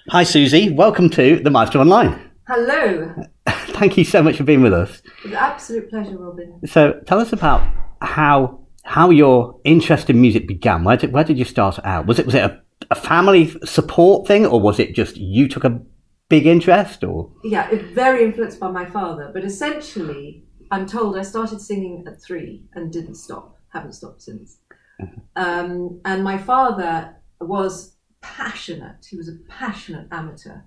Hi Suzi, welcome to the Maestro Online. Hello. Thank you so much for being with us. It's an absolute pleasure, Robin. So tell us about how your interest in music began. Where did you start out? Was it a family support thing, or was it just you took a big interest? Or Yeah, it's very influenced by my father, but essentially I'm told I started singing at 3 and didn't stop, haven't stopped since. And my father was passionate. He was a passionate amateur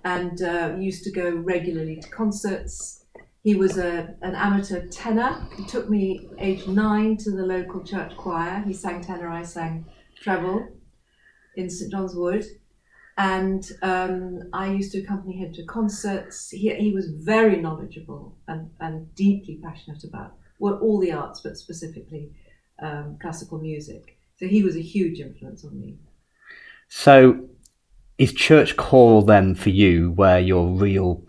and used to go regularly to concerts. He was an amateur tenor. He took me age 9 to the local church choir. He sang tenor, I sang treble in St John's Wood. And I used to accompany him to concerts. He was very knowledgeable and deeply passionate about all the arts, but specifically classical music. So he was a huge influence on me. so is church choral then for you where your real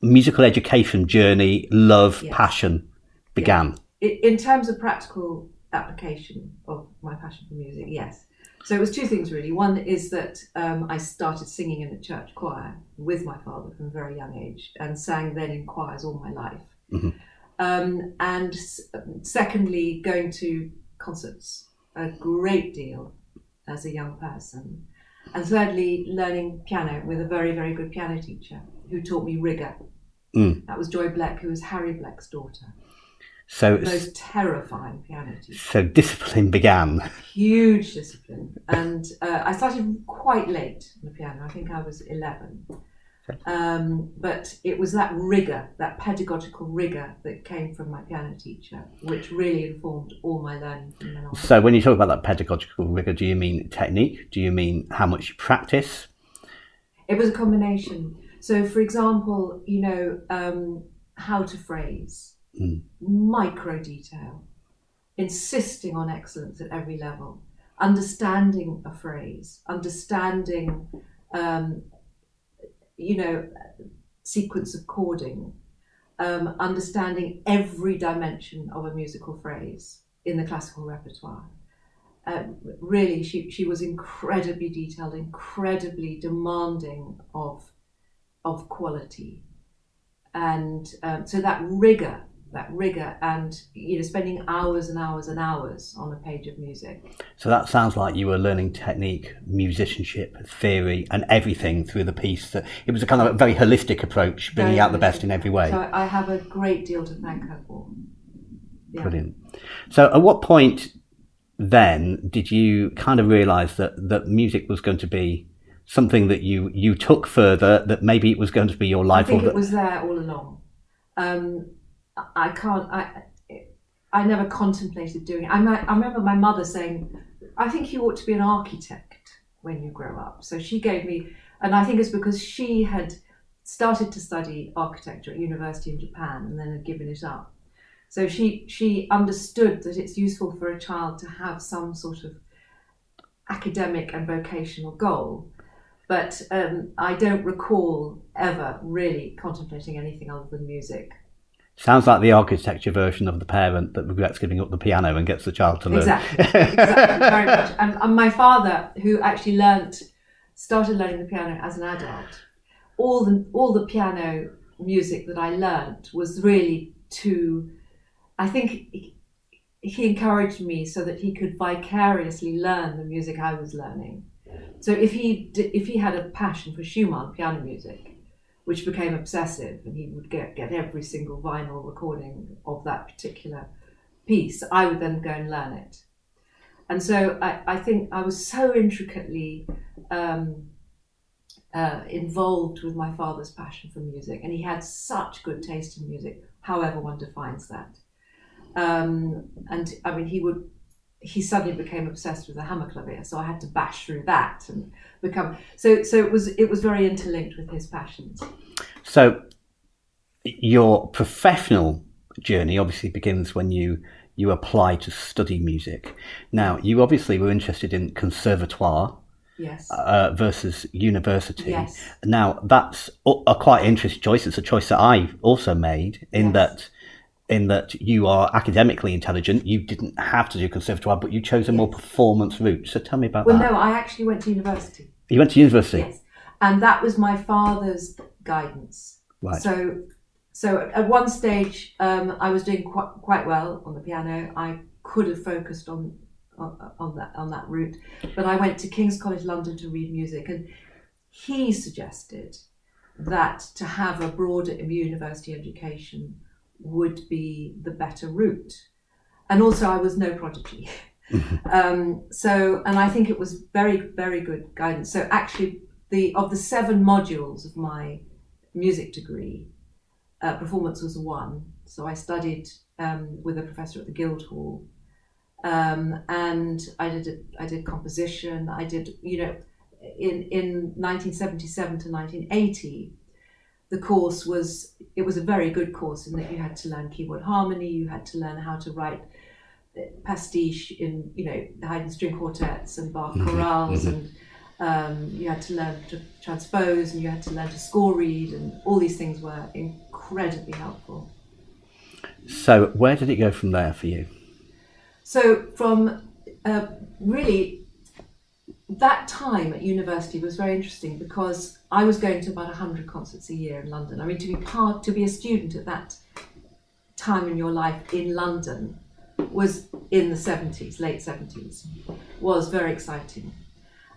musical education journey, love, Yes. passion began? In terms of practical application of my passion for music, yes. So it was two things really. One is that I started singing in the church choir with my father from a very young age and sang then in choirs all my life. And secondly, going to concerts a great deal as a young person. And thirdly, learning piano with a very, very good piano teacher who taught me rigor. That was Joy Bleck, who was Harry Bleck's daughter. So The most terrifying piano teacher. so discipline began. Huge discipline. And I started quite late on the piano. I think I was 11. But it was that rigor, that pedagogical rigor that came from my piano teacher, which really informed all my learning from then on. So when you talk about that pedagogical rigor, do you mean technique? Do you mean how much you practice? It was a combination. So, for example, how to phrase, micro detail, insisting on excellence at every level, understanding a phrase, understanding, sequence of chording, understanding every dimension of a musical phrase in the classical repertoire. Really, she was incredibly detailed, incredibly demanding of quality, and so that rigor, and spending hours and hours and hours on a page of music. So that sounds like you were learning technique, musicianship, theory, and everything through the piece. That it was a kind of a very holistic approach, bringing Very out the best holistic. in every way. So I have a great deal to thank her for. Yeah. Brilliant. So at what point then did you kind of realise that music was going to be something that you took further, that maybe it was going to be your life? I think it was there all along. I never contemplated doing it. I remember my mother saying, I think you ought to be an architect when you grow up. So she gave me, and I think it's because she had started to study architecture at university in Japan and then had given it up. So she understood that it's useful for a child to have some sort of academic and vocational goal. But I don't recall ever really contemplating anything other than music. Sounds like the architecture version of the parent that regrets giving up the piano and gets the child to learn. Exactly, very much. And my father, who actually started learning the piano as an adult, all the piano music that I learnt was really I think he encouraged me so that he could vicariously learn the music I was learning. So if he had a passion for Schumann piano music, which became obsessive, and he would get every single vinyl recording of that particular piece, I would then go and learn it. And so I think I was so intricately involved with my father's passion for music, and he had such good taste in music, however one defines that. And I mean, he suddenly became obsessed with the hammerklavier, so I had to bash through that and become so it was very interlinked with his passions. So your professional journey obviously begins when you apply to study music. Now, you obviously were interested in conservatoire. Yes. Versus university. Yes. Now, that's a quite interesting choice. It's a choice that I also made in that you are academically intelligent. You didn't have to do conservatoire, but you chose a more performance route. So tell me about that. Well, no, I actually went to university. You went to university? Yes. And that was my father's guidance. Right. So at one stage, I was doing quite well on the piano. I could have focused on that route, but I went to King's College London to read music, and he suggested that to have a broader university education would be the better route. And also, I was no prodigy. And I think it was very, very good guidance. So actually, of the 7 modules of my music degree, performance was one. So I studied with a professor at the Guildhall, and I did composition. I did, in 1977 to 1980, the course was a very good course in that you had to learn keyboard harmony, you had to learn how to write pastiche in, Haydn string quartets and Bach chorales, and you had to learn to transpose, and you had to learn to score read, and all these things were incredibly helpful. So where did it go from there for you? So from really, that time at university was very interesting because I was going to about 100 concerts a year in London. I mean, to be a student at that time in your life in London was in the 70s, late 70s, was very exciting.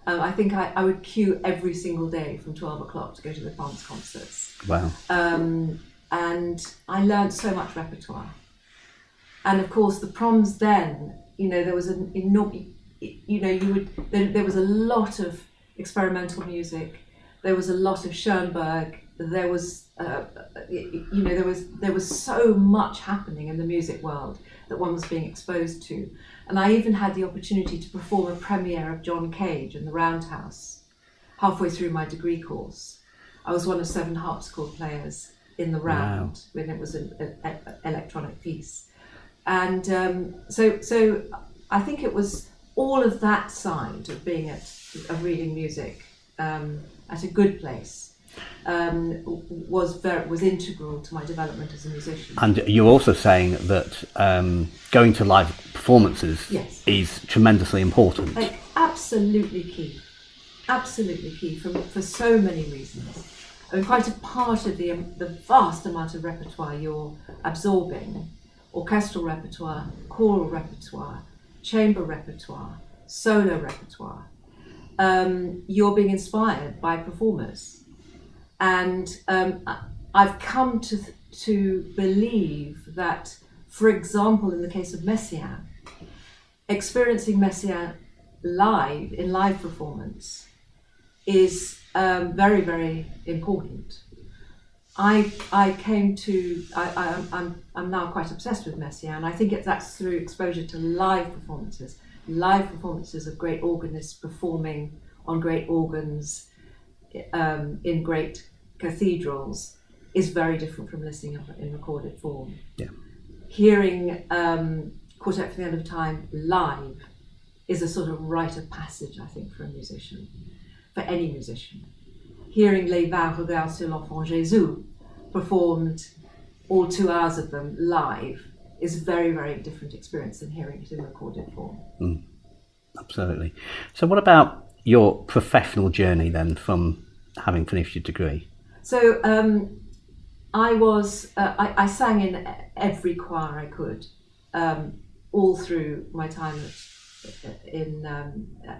I think I would queue every single day from 12 o'clock to go to the Proms concerts. Wow. And I learned so much repertoire. And of course, the Proms then, there was an enormous, there was a lot of experimental music. There was a lot of Schoenberg. There was, there was so much happening in the music world that one was being exposed to. And I even had the opportunity to perform a premiere of John Cage in the Roundhouse halfway through my degree course. I was one of 7 harpsichord players in the round when it was an electronic piece. And so I think it was all of that side of being of reading music at a good place was integral to my development as a musician. And you're also saying that going to live performances is tremendously important. Absolutely key for so many reasons. I mean, quite a part of the vast amount of repertoire you're absorbing, orchestral repertoire, choral repertoire, chamber repertoire, solo repertoire, you're being inspired by performers. And I've come to believe that, for example, in the case of Messiaen, experiencing Messiaen live, in live performance, is very, very important. I'm now quite obsessed with Messiaen, and I think that's through exposure to live performances of great organists performing on great organs in great cathedrals is very different from listening in recorded form. Yeah. Hearing Quartet for the End of Time live is a sort of rite of passage, I think, for a musician, for any musician. Hearing Les 20 Regards sur l'Enfant Jésus performed, all 2 hours of them live, is a very, very different experience than hearing it in recorded form. Absolutely. So what about your professional journey then, from having finished your degree? So I sang in every choir I could, all through my time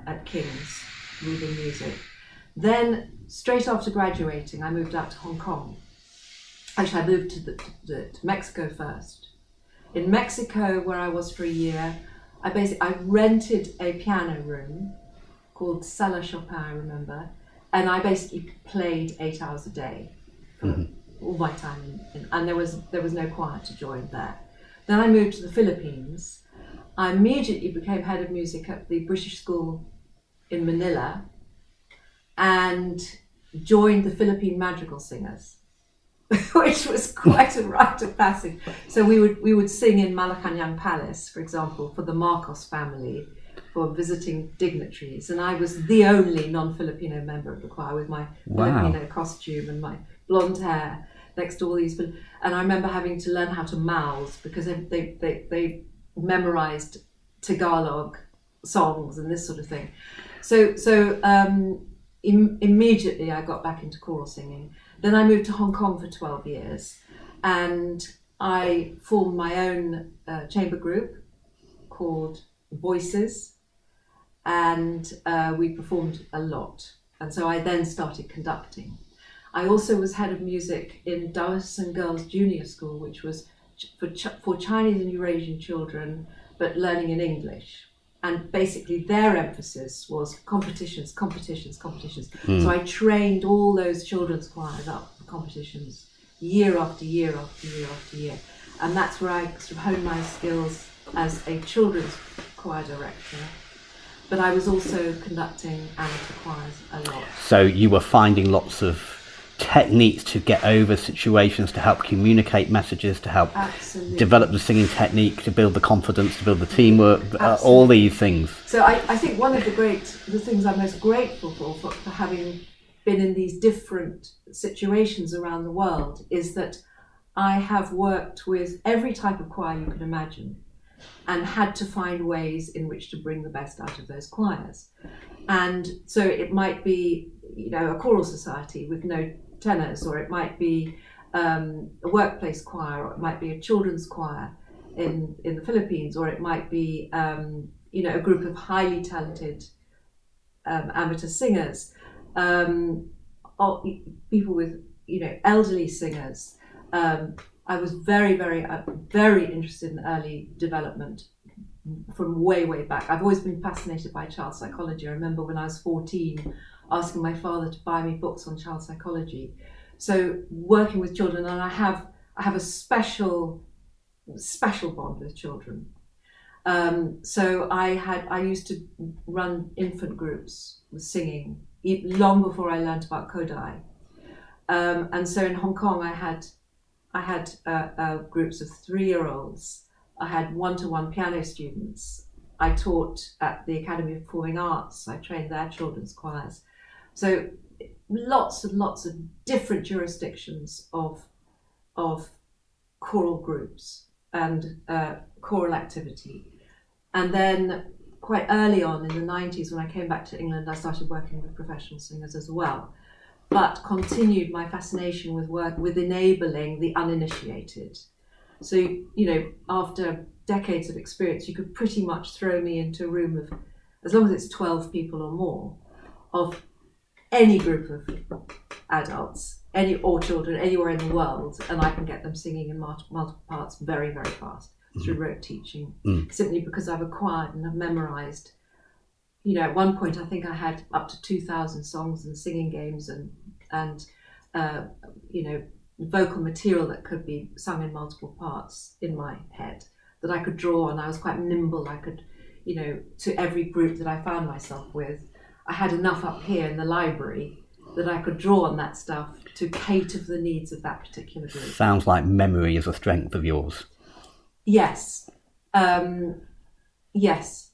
at King's, reading music. Then, straight after graduating, I moved out to Hong Kong. Actually, I moved to Mexico first. In Mexico, where I was for a year, I rented a piano room called Sala Chopin, I remember, and I basically played 8 hours a day for all my time, and there was no choir to join there. Then I moved to the Philippines. I immediately became head of music at the British School in Manila, and joined the Philippine Madrigal Singers, which was quite a rite of passage. So we would sing in Malacañang Palace, for example, for the Marcos family, for visiting dignitaries, and I was the only non-Filipino member of the choir with my Filipino costume and my blonde hair next to all these. And I remember having to learn how to mouth because they memorized Tagalog songs and this sort of thing. So immediately I got back into choral singing. Then I moved to Hong Kong for 12 years, and I formed my own chamber group called Voices, and we performed a lot. And so I then started conducting. I also was head of music in Dawson Girls Junior School, which was for Chinese and Eurasian children, but learning in English. And basically their emphasis was competitions. So I trained all those children's choirs up for competitions year after year after year after year. And that's where I sort of honed my skills as a children's choir director. But I was also conducting amateur choirs a lot. So you were finding lots of techniques to get over situations, to help communicate messages, to help develop the singing technique, to build the confidence, to build the teamwork, all these things. So I think one of the things I'm most grateful for having been in these different situations around the world is that I have worked with every type of choir you can imagine and had to find ways in which to bring the best out of those choirs. And so it might be, a choral society with no tenors, or it might be a workplace choir, or it might be a children's choir in the Philippines, or it might be a group of highly talented amateur singers, or people with elderly singers. I was very, very, very interested in early development from way, way back. I've always been fascinated by child psychology. I remember when I was 14 asking my father to buy me books on child psychology. So working with children, and I have a special bond with children. So I used to run infant groups with singing long before I learned about Kodai. And so in Hong Kong, I had groups of 3-year-olds. I had one-to-one piano students. I taught at the Academy of Performing Arts. I trained their children's choirs. So lots and lots of different jurisdictions of choral groups and choral activity. And then quite early on in the 90s, when I came back to England, I started working with professional singers as well, but continued my fascination with enabling the uninitiated. So, after decades of experience, you could pretty much throw me into a room of, as long as it's 12 people or more, of any group of adults, or children, anywhere in the world, and I can get them singing in multiple parts very, very fast through rote teaching, simply because I've acquired and have memorized. At one point, I think I had up to 2,000 songs and singing games and vocal material that could be sung in multiple parts in my head that I could draw on. I was quite nimble. I could, to every group that I found myself with, I had enough up here in the library that I could draw on that stuff to cater for the needs of that particular group. Sounds like memory is a strength of yours. Yes. Yes.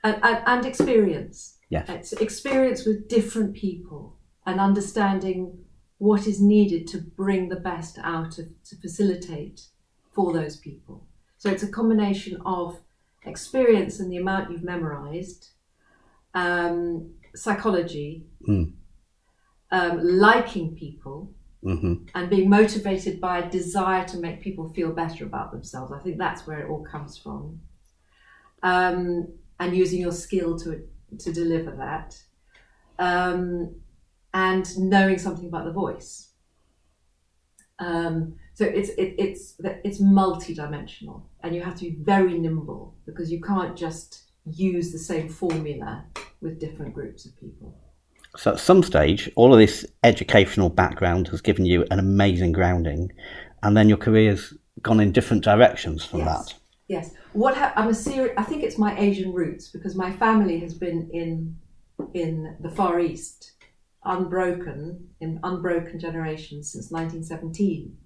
And experience. Yes. It's experience with different people and understanding what is needed to bring the best out to facilitate for those people. So it's a combination of experience and the amount you've memorized, psychology, liking people, and being motivated by a desire to make people feel better about themselves. I think that's where it all comes from. And using your skill to deliver that. And knowing something about the voice. So it's multi-dimensional, and you have to be very nimble because you can't just use the same formula with different groups of people. So at some stage, all of this educational background has given you an amazing grounding, and then your career's gone in different directions from that. Yes. I think it's my Asian roots, because my family has been in the Far East, unbroken generations since 1917.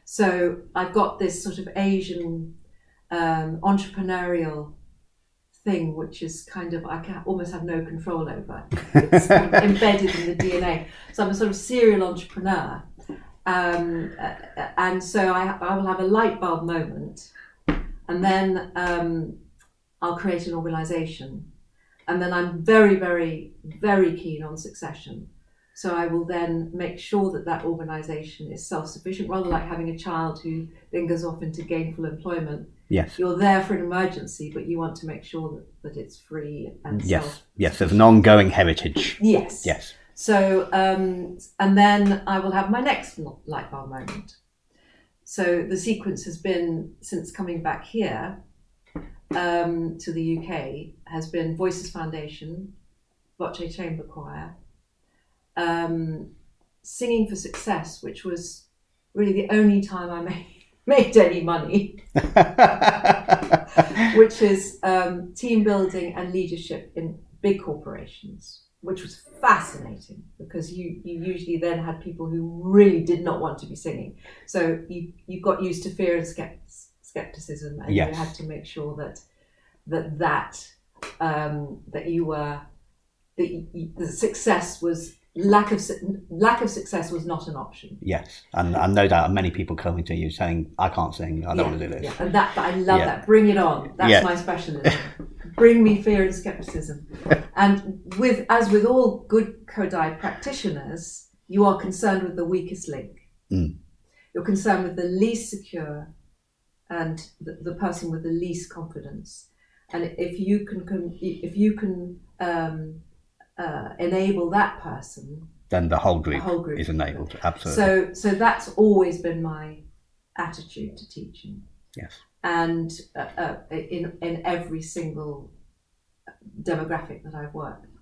So I've got this sort of Asian entrepreneurial thing, which is kind of, I almost have no control over. It's kind of embedded in the DNA. So I'm a sort of serial entrepreneur. And so I will have a light bulb moment, and then I'll create an organisation, And then I'm very, very, very keen on succession. So I will then make sure that that organisation is self-sufficient, rather like having a child who then goes off into gainful employment. Yes. You're there for an emergency, but you want to make sure that it's free and Yes, there's an ongoing heritage. Yes. So, and then I will have my next light bulb moment. So the sequence has been, since coming back here to the UK, has been Voices Foundation, Voce Chamber Choir, Singing for Success, which was really the only time I made any money, which is team building and leadership in big corporations, which was fascinating because you usually then had people who really did not want to be singing. So you got used to fear and skepticism, and you had to make sure that the success was lack of success was not an option. Yes, and no doubt many people coming to you saying, "I can't sing. I don't want to do this." Yeah, and that I love that. Bring it on. That's my specialism. Bring me fear and skepticism. And as with all good Kodai practitioners, you are concerned with the weakest link. You're concerned with the least secure and the person with the least confidence. And if you can enable that person, then the whole group is enabled. Absolutely. So that's always been my attitude to teaching. Yes. And in every single demographic that I've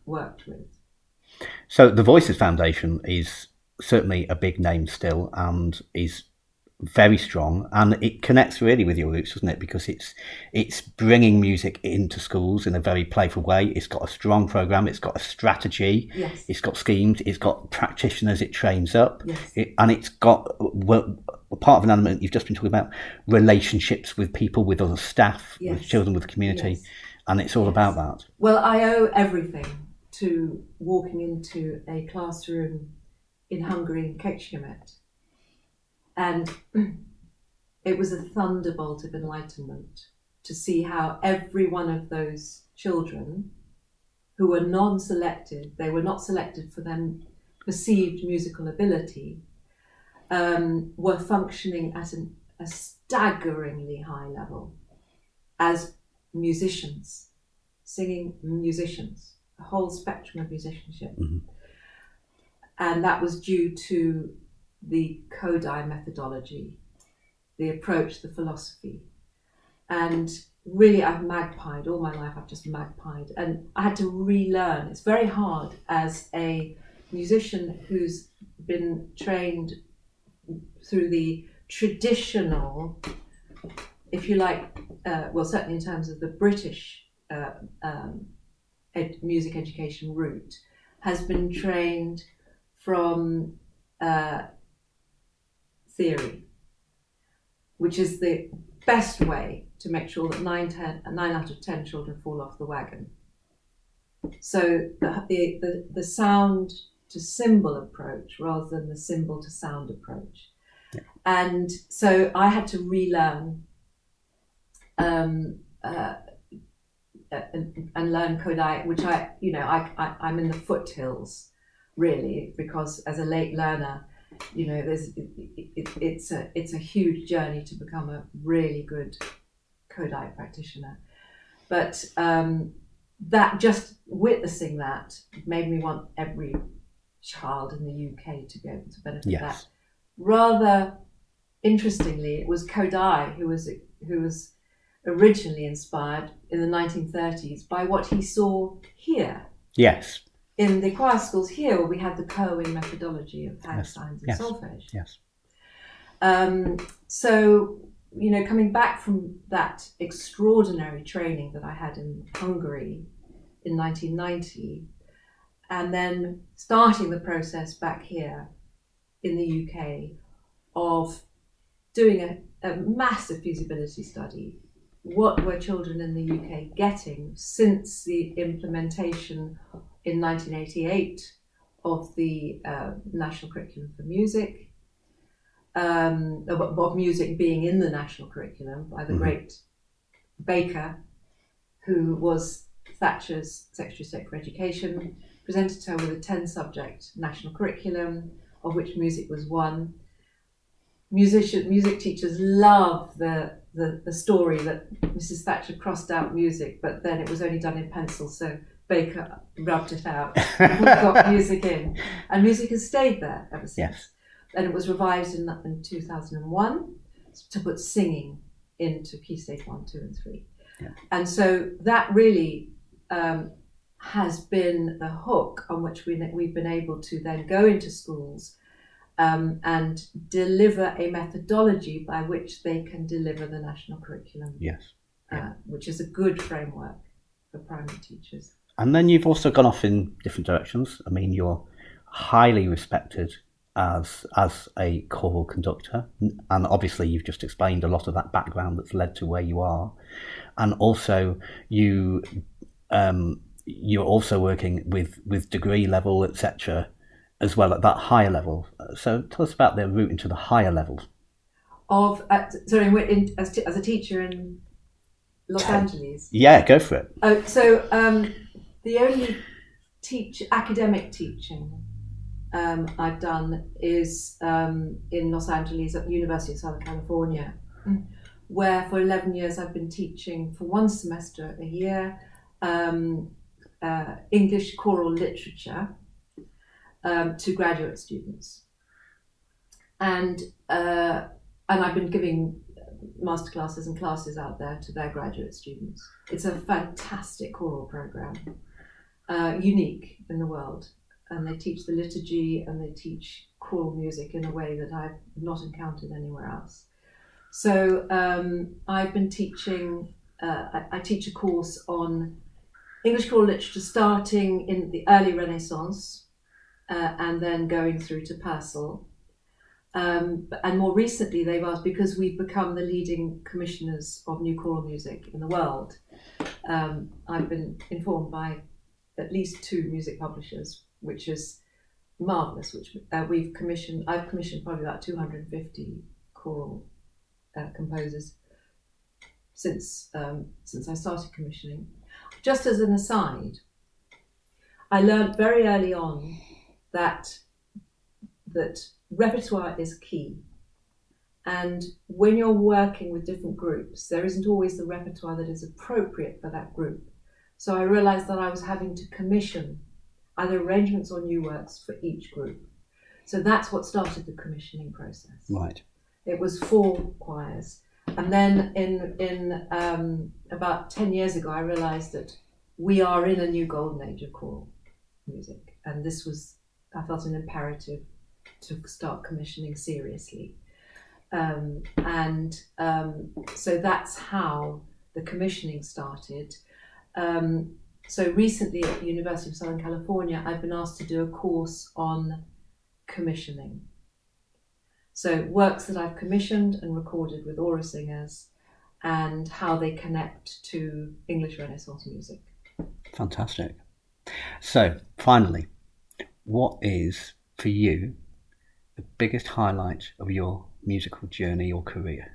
worked with. So the Voices Foundation is certainly a big name still, and is very strong, and it connects really with your roots, doesn't it? Because it's bringing music into schools in a very playful way. It's got a strong program. It's got a strategy. Yes. It's got schemes. It's got practitioners it trains up. Yes. And it's got part of an element you've just been talking about, relationships with people, with other staff, with children, with the community, and it's all about that. Well, I owe everything to walking into a classroom in Hungary in Kecskemét. And it was a thunderbolt of enlightenment to see how every one of those children who were non-selected, they were not selected for their perceived musical ability, were functioning at a staggeringly high level as musicians, singing musicians, a whole spectrum of musicianship. Mm-hmm. And that was due to the Kodai methodology, the approach, the philosophy. And really I've magpied all my life. I've just magpied, and I had to relearn. It's very hard as a musician who's been trained through the traditional, if you like, well, certainly in terms of the British music education route, has been trained from theory, which is the best way to make sure that 9 out of 10 children fall off the wagon. So the sound to symbol approach rather than the symbol to sound approach. Yeah. And so I had to relearn and learn Kodai, which I'm in the foothills really, because as a late learner, it's a huge journey to become a really good Kodai practitioner. But that just witnessing that made me want every child in the UK to be able to benefit that. Rather interestingly, it was Kodai who was originally inspired in the 1930s by what he saw here. Yes. In the choir schools here, where we had the Kerwin methodology of hand signs and solfege. Yes. So, coming back from that extraordinary training that I had in Hungary in 1990, and then starting the process back here in the UK of doing a massive feasibility study. What were children in the UK getting since the implementation in 1988 of the National Curriculum for Music, of music being in the national curriculum by the great Baker, who was Thatcher's Secretary of State for Education, presented her with a 10-subject national curriculum, of which music was one. Music teachers love the story that Mrs. Thatcher crossed out music, but then it was only done in pencil, so Baker rubbed it out and we got music in. And music has stayed there ever since. Yes. And it was revised in 2001 to put singing into Key Stage 1, 2 and 3. Yeah. And so that really has been the hook on which we've been able to then go into schools and deliver a methodology by which they can deliver the national curriculum. Yes. Which is a good framework for primary teachers. And then you've also gone off in different directions. I mean, you're highly respected as a choral conductor, and obviously you've just explained a lot of that background that's led to where you are. And also you're also working with degree level, etc., as well at that higher level. So tell us about the route into the higher levels. As a teacher in Los Angeles. Yeah, go for it. The only academic teaching I've done is in Los Angeles at the University of Southern California, where for 11 years I've been teaching for one semester a year English choral literature to graduate students, and I've been giving masterclasses and classes out there to their graduate students. It's a fantastic choral program, unique in the world, and they teach the liturgy and they teach choral music in a way that I've not encountered anywhere else. So I've been teaching, I teach a course on English choral literature starting in the early Renaissance and then going through to Purcell. And more recently they've asked, because we've become the leading commissioners of new choral music in the world, I've been informed by at least 2 music publishers, which is marvellous, which I've commissioned probably about 250 choral composers since I started commissioning. Just as an aside, I learned very early on that repertoire is key, and when you're working with different groups, there isn't always the repertoire that is appropriate for that group. So I realised that I was having to commission either arrangements or new works for each group. So that's what started the commissioning process. Right. It was 4 choirs, and then in about 10 years ago, I realised that we are in a new golden age of choral music, and I felt an imperative to start commissioning seriously. So that's how the commissioning started. So recently at the University of Southern California, I've been asked to do a course on commissioning. So works that I've commissioned and recorded with aura singers and how they connect to English Renaissance music. Fantastic. So finally, what is for you the biggest highlight of your musical journey or career?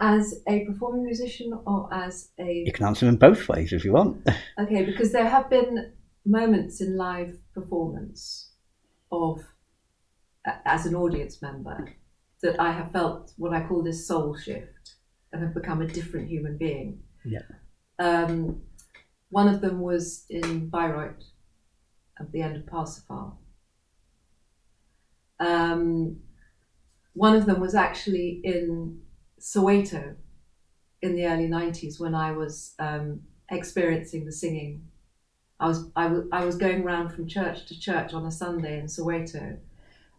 As a performing musician or as a... You can answer in both ways if you want. Okay, because there have been moments in live performance as an audience member, that I have felt what I call this soul shift and have become a different human being. Yeah. One of them was in Bayreuth at the end of Parsifal. One of them was actually in Soweto in the early 90s when I was experiencing the singing. I was going around from church to church on a Sunday in Soweto,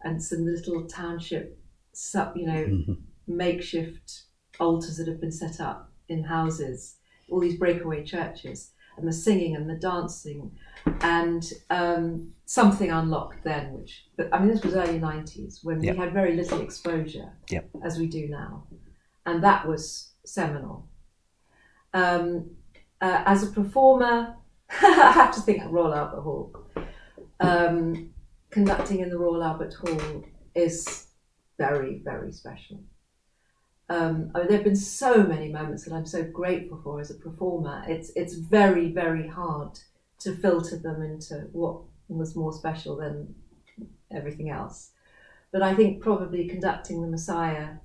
and some little township, makeshift altars that have been set up in houses, all these breakaway churches, and the singing and the dancing, and something unlocked then, this was early 90s when we had very little exposure as we do now, and that was seminal. As a performer, I have to think of Royal Albert Hall. Conducting in the Royal Albert Hall is very, very special. there have been so many moments that I'm so grateful for as a performer. It's very, very hard to filter them into what was more special than everything else. But I think probably conducting the Messiah,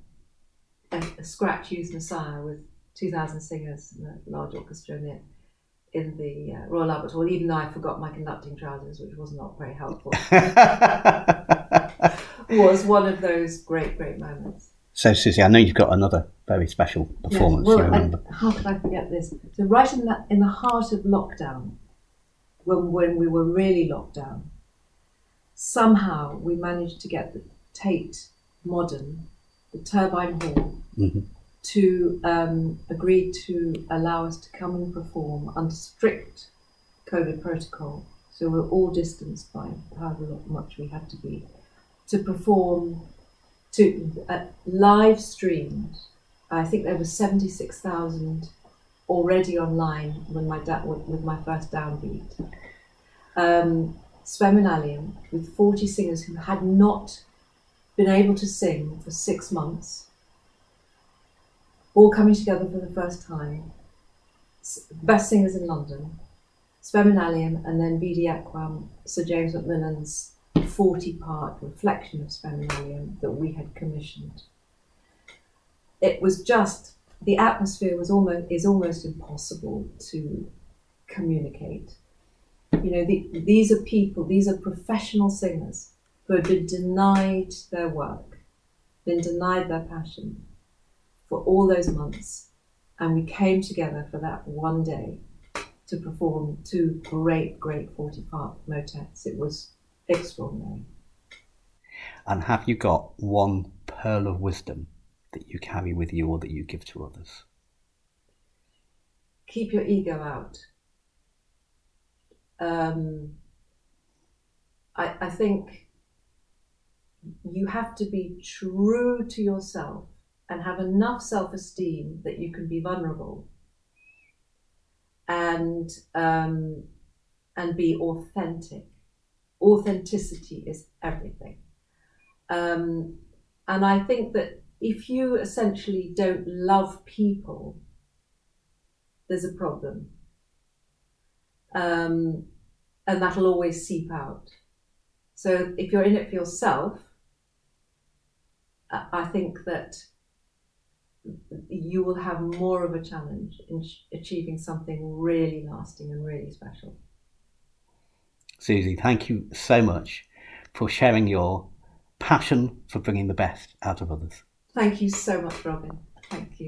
a scratch youth Messiah with 2,000 singers and a large orchestra in the Royal Albert Hall, even though I forgot my conducting trousers, which was not very helpful, was one of those great, great moments. So, Suzi, I know you've got another very special performance. Yeah, you remember? How could I forget this? So, right in the heart of lockdown, when we were really locked down, somehow we managed to get the Tate Modern, the Turbine Hall, to agree to allow us to come and perform under strict COVID protocol. So we're all distanced by however much we had to be, to perform, live streamed. I think there was 76,000 already online with my first downbeat. Speminalium with 40 singers who had not been able to sing for 6 months, all coming together for the first time. Best singers in London, Speminalium, and then Vidi Equam, Sir James Macmillan's 40-part reflection of Speminalium that we had commissioned. It was just, the atmosphere is almost impossible to communicate. You know, these are people, these are professional singers who had been denied their work, been denied their passion for all those months, and we came together for that one day to perform 2 great 40-part motets. It was extraordinary. And have you got one pearl of wisdom that you carry with you or that you give to others? Keep your ego out. I think you have to be true to yourself and have enough self-esteem that you can be vulnerable and be authentic. Authenticity is everything. And I think that if you essentially don't love people, there's a problem. And that'll always seep out. So if you're in it for yourself, I think that you will have more of a challenge in achieving something really lasting and really special. Suzi, thank you so much for sharing your passion for bringing the best out of others. Thank you so much, Robin. Thank you.